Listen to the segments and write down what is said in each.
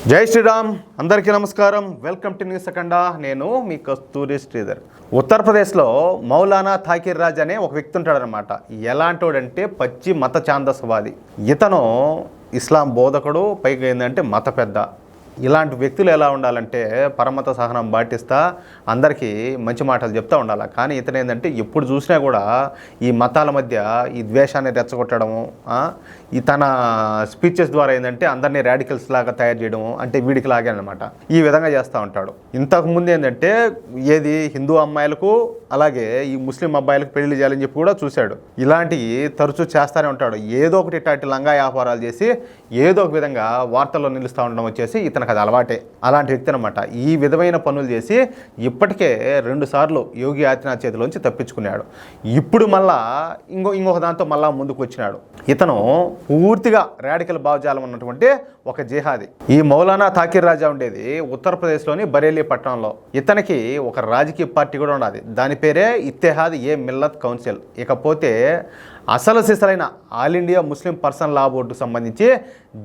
జై శ్రీరామ్. అందరికీ నమస్కారం. Welcome to news Akhanda. నేను మీ కస్తూరి శ్రీధర్. ఉత్తరప్రదేశ్లో మౌలానా థాకిర్ రాజ్ అనే ఒక వ్యక్తి ఉంటాడనమాట. ఎలాంటోడంటే పచ్చి మత ఛాందసవాది. ఇతను ఇస్లాం బోధకుడు, పైగా ఏంటంటే మత పెద్ద. ఇలాంటి వ్యక్తులు ఎలా ఉండాలంటే పరమత సహనం పాటిస్తా అందరికీ మంచి మాటలు చెప్తూ ఉండాలి. కానీ ఇతను ఏంటంటే ఎప్పుడు చూసినా కూడా ఈ మతాల మధ్య ఈ ద్వేషాన్ని రెచ్చగొట్టడము, ఈ తన స్పీచెస్ ద్వారా ఏంటంటే అందరినీ రాడికల్స్ లాగా తయారు చేయడము, అంటే వీడికి లాగే అనమాట. ఈ విధంగా చేస్తూ ఉంటాడు. ఇంతకుముందు ఏంటంటే ఏది హిందూ అమ్మాయిలకు అలాగే ఈ ముస్లిం అబ్బాయిలకు పెళ్లి చేయాలని చెప్పి కూడా చూశాడు. ఇలాంటివి తరచూ చేస్తూనే ఉంటాడు. ఏదో ఒకటి ఇట్లాంటి లంగా వ్యాపారాలు చేసి ఏదో ఒక విధంగా వార్తల్లో నిలుస్తూ ఉండడం వచ్చేసి ఇతనికి అది అలవాటే. అలాంటి వ్యక్తి అనమాట. ఈ విధమైన పనులు చేసి ఇప్పటికే 2 సార్లు యోగి ఆదిత్యనాథ్ చేతిలోంచి తప్పించుకున్నాడు. ఇప్పుడు మళ్ళా ఇంకొక దాంతో మళ్ళా ముందుకు వచ్చినాడు. ఇతను పూర్తిగా రాడికల్ భావజాలం ఉన్నటువంటి ఒక జిహాది. ఈ మౌలానా థాకిర్ రాజా ఉండేది ఉత్తరప్రదేశ్లోని బరేలీ పట్టణంలో. ఇతనికి ఒక రాజకీయ పార్టీ కూడా ఉన్నది. దాని పేరే ఇత్తెహాద్ ఏ మిల్లత్ కౌన్సిల్. ఇకపోతే అసలు సిసలైన ఆల్ ఇండియా ముస్లిం పర్సనల్ లా బోర్డుకు సంబంధించి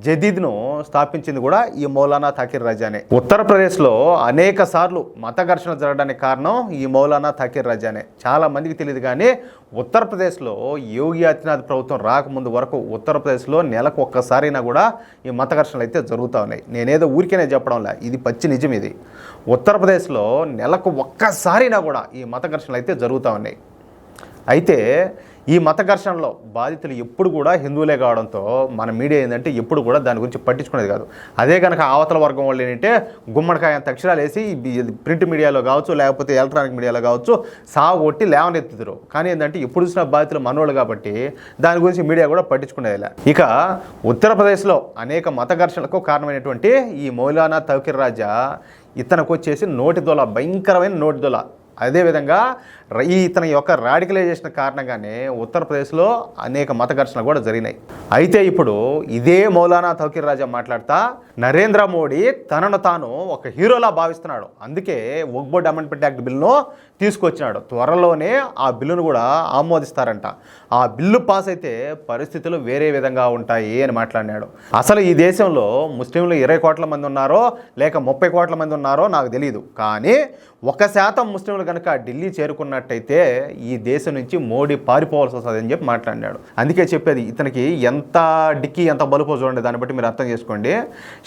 జదీద్ను స్థాపించింది కూడా ఈ మౌలానా థాకిర్ రాజానే. ఉత్తరప్రదేశ్లో అనేక సార్లు మత ఘర్షణ జరగడానికి కారణం ఈ మౌలానా థాకిర్ రాజానే. చాలా మందికి తెలియదు కానీ ఉత్తరప్రదేశ్లో యోగి ఆదిత్యనాథ్ ప్రభుత్వం రాకముందు వరకు ఉత్తరప్రదేశ్లో నెలకు ఒక్కసారైనా కూడా ఈ మత ఘర్షణలు అయితే జరుగుతూ ఉన్నాయి. నేనేదో ఊరికేనే చెప్పడంలే, ఇది పచ్చి నిజం. ఇది ఉత్తరప్రదేశ్లో నెలకు ఒక్కసారైనా కూడా ఈ మత ఘర్షణలు అయితే జరుగుతూ ఉన్నాయి. అయితే ఈ మత ఘర్షణలో బాధితులు ఎప్పుడు కూడా హిందువులే కావడంతో మన మీడియా ఏంటంటే ఎప్పుడు కూడా దాని గురించి పట్టించుకునేది కాదు. అదే కనుక అవతల వర్గం వాళ్ళు ఏంటంటే గుమ్మడికాయ అంత అక్షరాలు వేసి ప్రింట్ మీడియాలో కావచ్చు లేకపోతే ఎలక్ట్రానిక్ మీడియాలో కావచ్చు సాగొట్టి లేవనెత్తుతారు. కానీ ఏంటంటే ఎప్పుడు చూసిన బాధితులు మనోళ్ళు కాబట్టి దాని గురించి మీడియా కూడా పట్టించుకునేదిలే. ఇక ఉత్తరప్రదేశ్లో అనేక మత ఘర్షణలకు కారణమైనటువంటి ఈ మౌలానా థాకిర్ రాజా ఇతనికి వచ్చేసి నోటిదొల, భయంకరమైన నోటిదొల. అదేవిధంగా ఇతని యొక్క రాడికలైజేషన్ కారణంగానే ఉత్తరప్రదేశ్లో అనేక మత ఘర్షణలు కూడా జరిగినాయి. అయితే ఇప్పుడు ఇదే మౌలానా థాకిర్ రాజా మాట్లాడుతా నరేంద్ర మోడీ తనను తాను ఒక హీరోలా భావిస్తున్నాడు. అందుకే వక్ఫ్ బోర్డ్ అమెండ్మెంట్ యాక్ట్ బిల్లును తీసుకొచ్చినాడు. త్వరలోనే ఆ బిల్లును కూడా ఆమోదిస్తారంట. ఆ బిల్లు పాస్ అయితే పరిస్థితులు వేరే విధంగా ఉంటాయి అని మాట్లాడినాడు. అసలు ఈ దేశంలో ముస్లింలు 20 కోట్ల మంది ఉన్నారో లేక 30 కోట్ల మంది ఉన్నారో నాకు తెలియదు. కానీ 1% ముస్లింలు కనుక ఢిల్లీ చేరుకున్నట్టయితే ఈ దేశం నుంచి మోడీ పారిపోవాల్సి వస్తుంది అని చెప్పి మాట్లాడినాడు. అందుకే చెప్పేది ఇతనికి ఎంత డిక్కీ ఎంత బలుపో చూడండి. దాన్ని బట్టి మీరు అర్థం చేసుకోండి.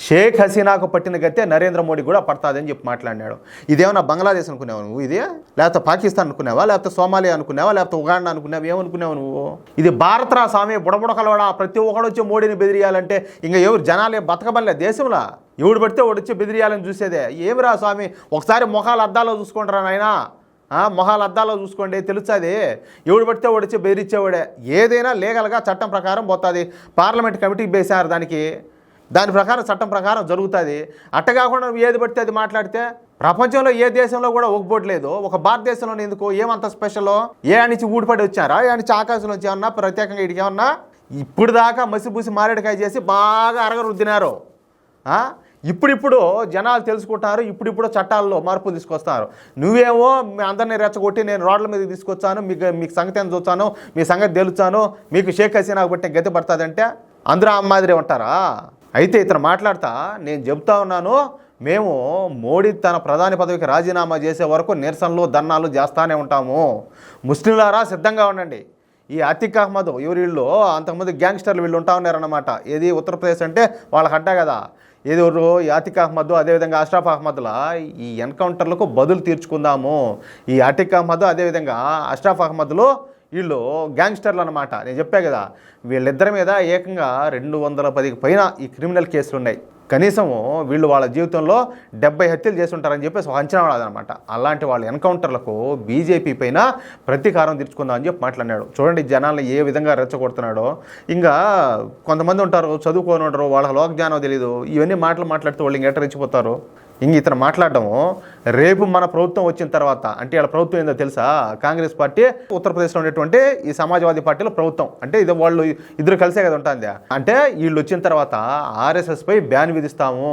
షేక్ హసీనాకు పట్టిన గతే నరేంద్ర మోడీ కూడా పడుతుంది అని చెప్పి మాట్లాడినాడు. ఇదేమన్నా బంగ్లాదేశ్ అనుకునేవా నువ్వు? ఇది లేకపోతే పాకిస్తాన్ అనుకునేవా, లేకపోతే సోమాలియా అనుకునేవా, లేకపోతే ఉగాండా అనుకునేవా, ఏమనుకునేవా నువ్వు? ఇది భారత్ రా స్వామి, బుడబుడకలవాడా. ప్రతి ఒక్కడు వచ్చి మోడీని బెదిరియాలంటే ఇంకా ఎవరు జనాలు బతకబల్లే దేశంలో. ఎవడు పడితే వాడు వచ్చి బెదిరియాలని చూసేదే. ఏమిరా స్వామి, ఒకసారి మొహాలు అద్దాలో చూసుకుంటారా నాయనా, మొహాలు అద్దాలో చూసుకోండి, తెలుస్తుంది. ఎవడు పడితే వాడు వచ్చి బెదిరించేవాడే. ఏదైనా లీగల్గా చట్టం ప్రకారం పోతుంది. పార్లమెంట్ కమిటీకి వేశారు దాని ప్రకారం చట్టం ప్రకారం జరుగుతుంది. అట్ట కాకుండా ఏది పడితే అది మాట్లాడితే ప్రపంచంలో ఏ దేశంలో కూడా వక్ఫ్ బోర్డు లేదు. ఒక భారతదేశంలో ఎందుకు ఏమంత స్పెషల్? ఏ నుంచి ఊడిపడి వచ్చారా? ఏ నుంచి ఆకాశం నుంచి ఏమన్నా ప్రత్యేకంగా ఇడికి ఏమన్నా ఇప్పుడు దాకా మసిబూసి మారేడుకాయ చేసి బాగా అరగరుద్దినారు. ఇప్పుడిప్పుడు జనాలు తెలుసుకుంటారు. ఇప్పుడిప్పుడు చట్టాల్లో మార్పులు తీసుకొస్తారు. నువ్వేమో అందరినీ రెచ్చగొట్టి నేను రోడ్ల మీద తీసుకొచ్చాను, మీకు సంగతి ఎంత చూస్తాను, మీ సంగతి తెలుస్తాను, మీకు షేక్ హసీనాకు బట్టే గతి పడుతుందంటే అందరూ ఆ మాదిరి ఉంటారా? అయితే ఇతను మాట్లాడతా నేను చెబుతా ఉన్నాను, మేము మోడీ తన ప్రధాని పదవికి రాజీనామా చేసే వరకు నిరసనలు ధర్నాలు చేస్తూనే ఉంటాము. ముస్లింలారా సిద్ధంగా ఉండండి. ఈ అతిక్ అహ్మద్ వీళ్ళు అంతకుముందు గ్యాంగ్స్టర్లు వీళ్ళు ఉంటా ఉన్నారన్నమాట. ఏది ఉత్తరప్రదేశ్ అంటే వాళ్ళకి అడ్డా కదా. ఏది ఈ అతిక్ అహ్మద్ అదేవిధంగా అష్రఫ్ అహ్మద్ల ఈ ఎన్కౌంటర్లకు బదులు తీర్చుకుందాము. ఈ అతిక్ అహ్మద్ అదేవిధంగా అష్రఫ్ అహ్మద్లు వీళ్ళు గ్యాంగ్స్టర్లు అనమాట. నేను చెప్పా కదా, వీళ్ళిద్దరి మీద ఏకంగా 210కి పైన ఈ క్రిమినల్ కేసులు ఉన్నాయి. కనీసం వీళ్ళు వాళ్ళ జీవితంలో 70 హత్యలు చేసి ఉంటారని చెప్పేసి ఒక అంచనా వాడదనమాట. అలాంటి వాళ్ళ ఎన్కౌంటర్లకు బీజేపీ పైన ప్రతీకారం తీర్చుకుందామని చెప్పి మాట్లాడినాడు. చూడండి జనాలను ఏ విధంగా రెచ్చగొడుతున్నాడో. ఇంకా కొంతమంది ఉంటారు చదువుకొని ఉంటారు, వాళ్ళ లోకజ్ఞానం తెలీదు. ఇవన్నీ మాట్లాడితే వాళ్ళు ఇంకెట్ట రెచ్చిపోతారు. ఇతను మాట్లాడటము రేపు మన ప్రభుత్వం వచ్చిన తర్వాత, అంటే వాళ్ళ ప్రభుత్వం ఏందో తెలుసా? కాంగ్రెస్ పార్టీ, ఉత్తరప్రదేశ్లో ఉండేటువంటి ఈ సమాజ్వాదీ పార్టీలో ప్రభుత్వం. అంటే ఇది వాళ్ళు ఇద్దరు కలిసే కదా ఉంటుంది. అంటే వీళ్ళు వచ్చిన తర్వాత ఆర్ఎస్ఎస్ పై బ్యాన్ విధిస్తాము,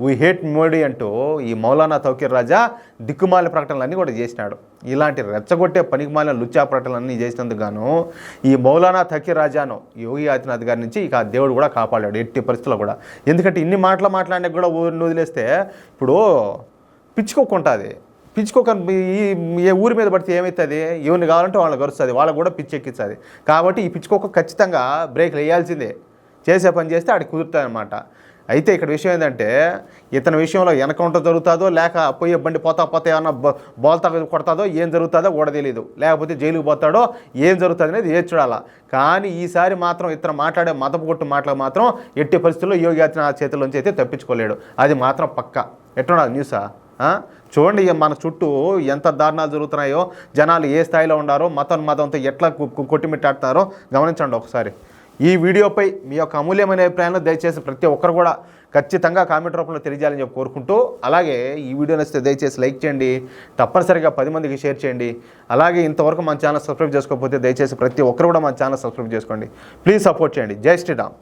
వీ హేట్ మోడీ అంటూ ఈ మౌలానా తౌకీర్ రాజా దిక్కుమాలిన ప్రకటనలన్నీ కూడా చేసినాడు. ఇలాంటి రెచ్చగొట్టే పనికిమాలిన లుచ్చా ప్రకటనలన్నీ చేసినందుకు గాను ఈ మౌలానా తౌకీర్ రాజాను యోగి ఆదిత్యనాథ్ గారి నుంచి ఇక దేవుడు కూడా కాపాడాడు ఎట్టి పరిస్థితుల్లో కూడా. ఎందుకంటే ఇన్ని మాటలు మాట్లాడినా కూడా ఊరిని వదిలేస్తే ఇప్పుడు పిచ్చుకోకుంటుంది. పిచ్చుకోక ఏ ఊరి మీద పడితే ఏమవుతుంది, ఎవరిని కావాలంటే వాళ్ళని గరుస్తుంది, వాళ్ళకు కూడా పిచ్చి ఎక్కిస్తుంది. కాబట్టి ఈ పిచ్చుకోక ఖచ్చితంగా బ్రేక్లు వేయాల్సిందే, చేసే పని చేస్తే ఆడికి కుదురుతుంది అనమాట. అయితే ఇక్కడ విషయం ఏంటంటే ఇతని విషయంలో ఎన్కౌంటర్ జరుగుతుందో లేక పోయే బండి పోతా ఏమన్నా బోల్తా కొడతాదో ఏం జరుగుతుందో కూడా తెలియదు, లేకపోతే జైలుకి పోతాడో ఏం జరుగుతుంది అనేది ఏది చూడాలా. కానీ ఈసారి మాత్రం ఇతను మాట్లాడే మతపు కొట్టు మాటలకు మాత్రం ఎట్టి పరిస్థితుల్లో యోగి ఆదిత్యనాథ్ చేతుల్లోంచి అయితే తప్పించుకోలేడు, అది మాత్రం పక్కా. ఎట్లున్నది న్యూసా? చూడండి మన చుట్టూ ఎంత దారుణాలు జరుగుతున్నాయో, జనాలు ఏ స్థాయిలో ఉన్నారో, మతంతో ఎట్లా కొట్టిమిట్టాడుతున్నారో గమనించండి ఒకసారి. ఈ వీడియోపై మీ యొక్క అమూల్యమైన అభిప్రాయాలను దయచేసి ప్రతి ఒక్కరు కూడా ఖచ్చితంగా కామెంట్ రూపంలో తెలియజేయాలని చెప్పి కోరుకుంటూ, అలాగే ఈ వీడియో నచ్చితే దయచేసి లైక్ చేయండి, తప్పనిసరిగా 10 మందికి షేర్ చేయండి. అలాగే ఇంతవరకు మన ఛానల్ సబ్స్క్రైబ్ చేసుకోకపోతే దయచేసి ప్రతి ఒక్కరు కూడా మన ఛానల్ సబ్స్క్రైబ్ చేసుకోండి. ప్లీజ్ సపోర్ట్ చేయండి. జై శ్రీరామ్.